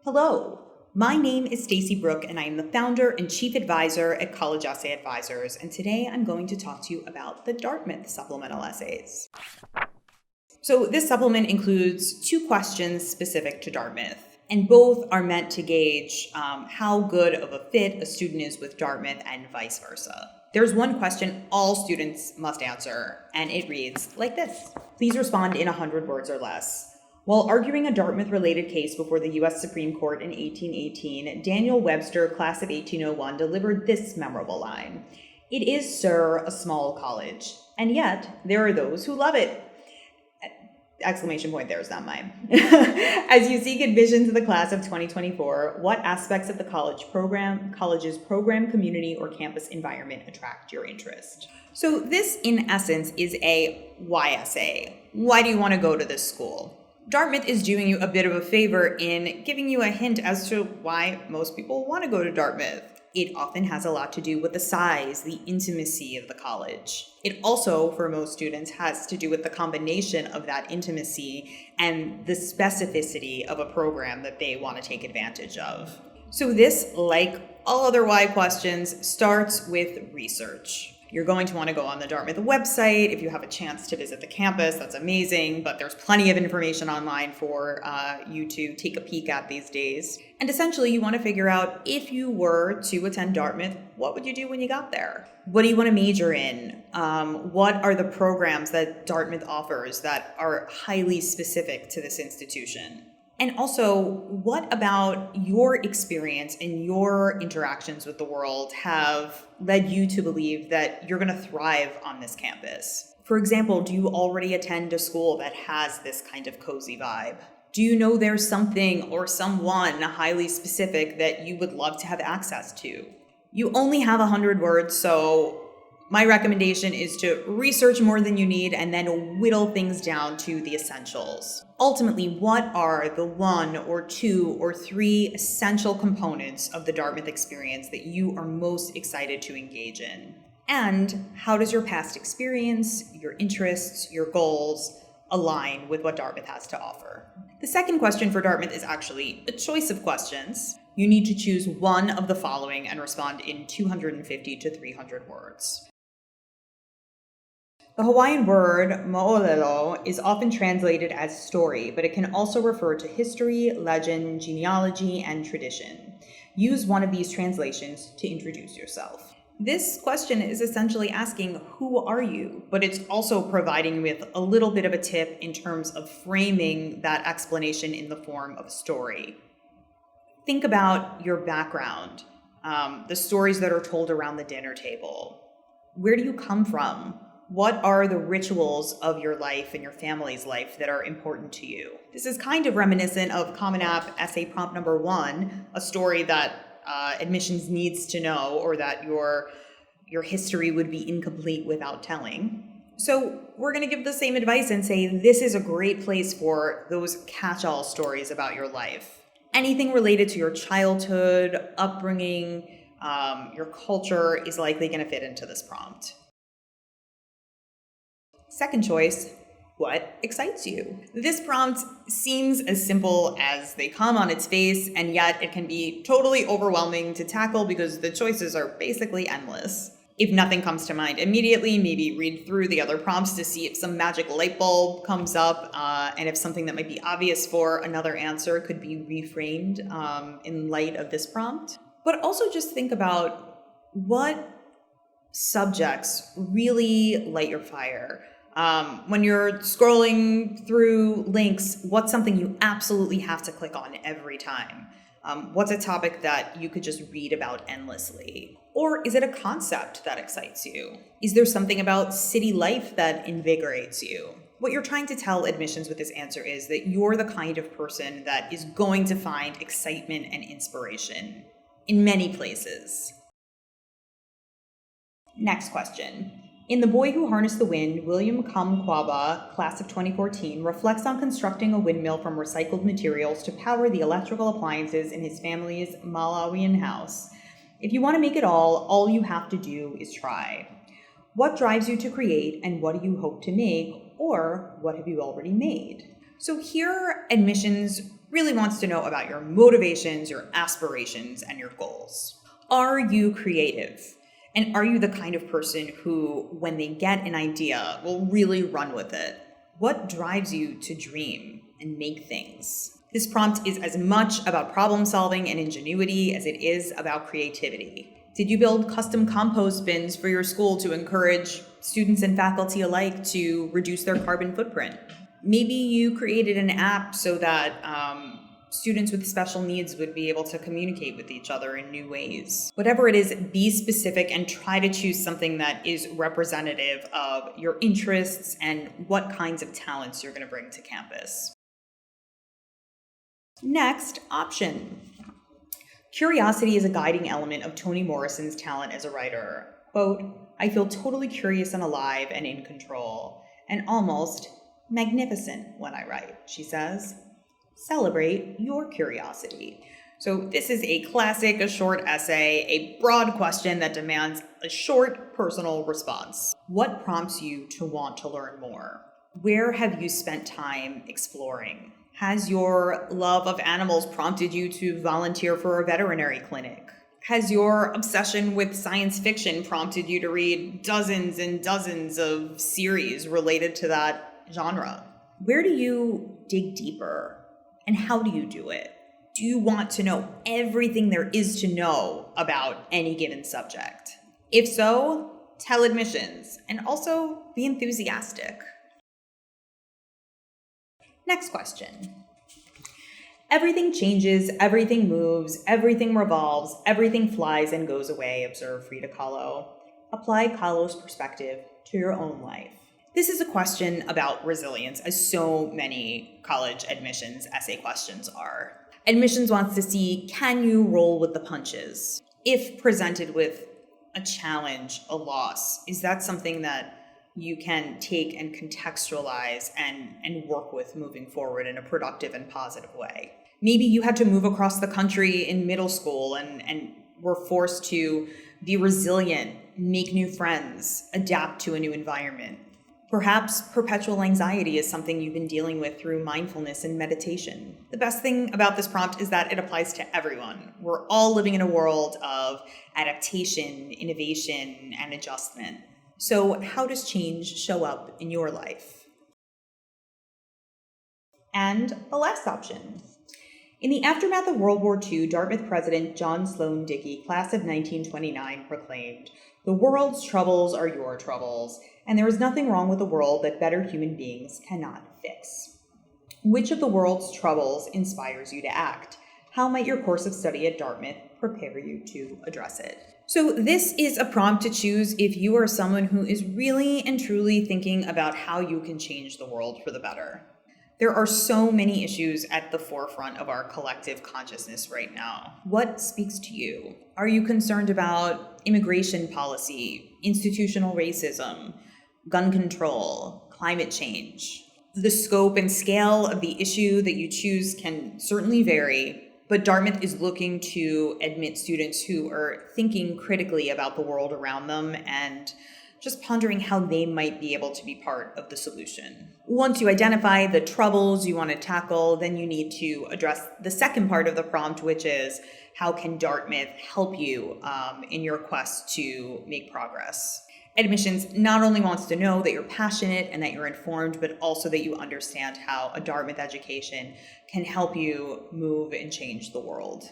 Hello, my name is Stacey Brook and I am the founder and chief advisor at College Essay Advisors, and today I'm going to talk to you about the Dartmouth Supplemental Essays. So this supplement includes 2 questions specific to Dartmouth, and both are meant to gauge how good of a fit a student is with Dartmouth and vice versa. There's one question all students must answer, and it reads like this. Please respond in 100 words or less. While arguing a Dartmouth-related case before the U.S. Supreme Court in 1818, Daniel Webster, class of 1801, delivered this memorable line. "It is, sir, a small college, and yet there are those who love it." Exclamation point, there's not mine. As you seek admission to the class of 2024, what aspects of the college's program, community, or campus environment attract your interest? So this, in essence, is a why essay. Why do you want to go to this school? Dartmouth is doing you a bit of a favor in giving you a hint as to why most people want to go to Dartmouth. It often has a lot to do with the size, the intimacy of the college. It also, for most students, has to do with the combination of that intimacy and the specificity of a program that they want to take advantage of. So this, like all other why questions, starts with research. You're going to want to go on the Dartmouth website. If you have a chance to visit the campus, that's amazing, but there's plenty of information online for you to take a peek at these days. And essentially, you want to figure out, if you were to attend Dartmouth, what would you do when you got there? What do you want to major in? What are the programs that Dartmouth offers that are highly specific to this institution? And also, what about your experience and your interactions with the world have led you to believe that you're going to thrive on this campus? For example, do you already attend a school that has this kind of cozy vibe? Do you know there's something or someone highly specific that you would love to have access to? You only have 100 words, so my recommendation is to research more than you need and then whittle things down to the essentials. Ultimately, what are the 1 or 2 or 3 essential components of the Dartmouth experience that you are most excited to engage in? And how does your past experience, your interests, your goals align with what Dartmouth has to offer? The second question for Dartmouth is actually a choice of questions. You need to choose one of the following and respond in 250 to 300 words. The Hawaiian word mo'olelo is often translated as story, but it can also refer to history, legend, genealogy, and tradition. Use one of these translations to introduce yourself. This question is essentially asking, who are you? But it's also providing you with a little bit of a tip in terms of framing that explanation in the form of a story. Think about your background, the stories that are told around the dinner table. Where do you come from? What are the rituals of your life and your family's life that are important to you? This is kind of reminiscent of Common App essay prompt number 1, a story that admissions needs to know, or that your history would be incomplete without telling. So we're going to give the same advice and say this is a great place for those catch-all stories about your life. Anything related to your childhood, upbringing, your culture is likely going to fit into this prompt. Second choice, what excites you? This prompt seems as simple as they come on its face, and yet it can be totally overwhelming to tackle because the choices are basically endless. If nothing comes to mind immediately, maybe read through the other prompts to see if some magic light bulb comes up, and if something that might be obvious for another answer could be reframed in light of this prompt. But also just think about what subjects really light your fire. When you're scrolling through links, what's something you absolutely have to click on every time? What's a topic that you could just read about endlessly? Or is it a concept that excites you? Is there something about city life that invigorates you? What you're trying to tell admissions with this answer is that you're the kind of person that is going to find excitement and inspiration in many places. Next question. In The Boy Who Harnessed the Wind, William Kamkwamba, class of 2014, reflects on constructing a windmill from recycled materials to power the electrical appliances in his family's Malawian house. If you want to make it all you have to do is try. What drives you to create, and what do you hope to make, or what have you already made? So here, admissions really wants to know about your motivations, your aspirations, and your goals. Are you creative? And are you the kind of person who, when they get an idea, will really run with it? What drives you to dream and make things? This prompt is as much about problem solving and ingenuity as it is about creativity. Did you build custom compost bins for your school to encourage students and faculty alike to reduce their carbon footprint? Maybe you created an app so that students with special needs would be able to communicate with each other in new ways. Whatever it is, be specific and try to choose something that is representative of your interests and what kinds of talents you're going to bring to campus. Next, option. Curiosity is a guiding element of Toni Morrison's talent as a writer. Quote, "I feel totally curious and alive and in control, and almost magnificent when I write," she says. Celebrate your curiosity. So this is a classic, a short essay, a broad question that demands a short personal response. What prompts you to want to learn more? Where have you spent time exploring? Has your love of animals prompted you to volunteer for a veterinary clinic? Has your obsession with science fiction prompted you to read dozens and dozens of series related to that genre? Where do you dig deeper? And how do you do it? Do you want to know everything there is to know about any given subject? If so, tell admissions and also be enthusiastic. Next question. Everything changes, everything moves, everything revolves, everything flies and goes away, observed Frida Kahlo. Apply Kahlo's perspective to your own life. This is a question about resilience, as so many college admissions essay questions are. Admissions wants to see, can you roll with the punches? If presented with a challenge, a loss, is that something that you can take and contextualize and work with moving forward in a productive and positive way? Maybe you had to move across the country in middle school and were forced to be resilient, make new friends, adapt to a new environment. Perhaps perpetual anxiety is something you've been dealing with through mindfulness and meditation. The best thing about this prompt is that it applies to everyone. We're all living in a world of adaptation, innovation, and adjustment. So how does change show up in your life? And the last option. In the aftermath of World War II, Dartmouth President John Sloan Dickey, class of 1929, proclaimed, "The world's troubles are your troubles, and there is nothing wrong with the world that better human beings cannot fix." Which of the world's troubles inspires you to act? How might your course of study at Dartmouth prepare you to address it? So this is a prompt to choose if you are someone who is really and truly thinking about how you can change the world for the better. There are so many issues at the forefront of our collective consciousness right now. What speaks to you? Are you concerned about immigration policy, institutional racism, gun control, climate change? The scope and scale of the issue that you choose can certainly vary, but Dartmouth is looking to admit students who are thinking critically about the world around them and just pondering how they might be able to be part of the solution. Once you identify the troubles you want to tackle, then you need to address the second part of the prompt, which is how can Dartmouth help you in your quest to make progress? Admissions not only wants to know that you're passionate and that you're informed, but also that you understand how a Dartmouth education can help you move and change the world.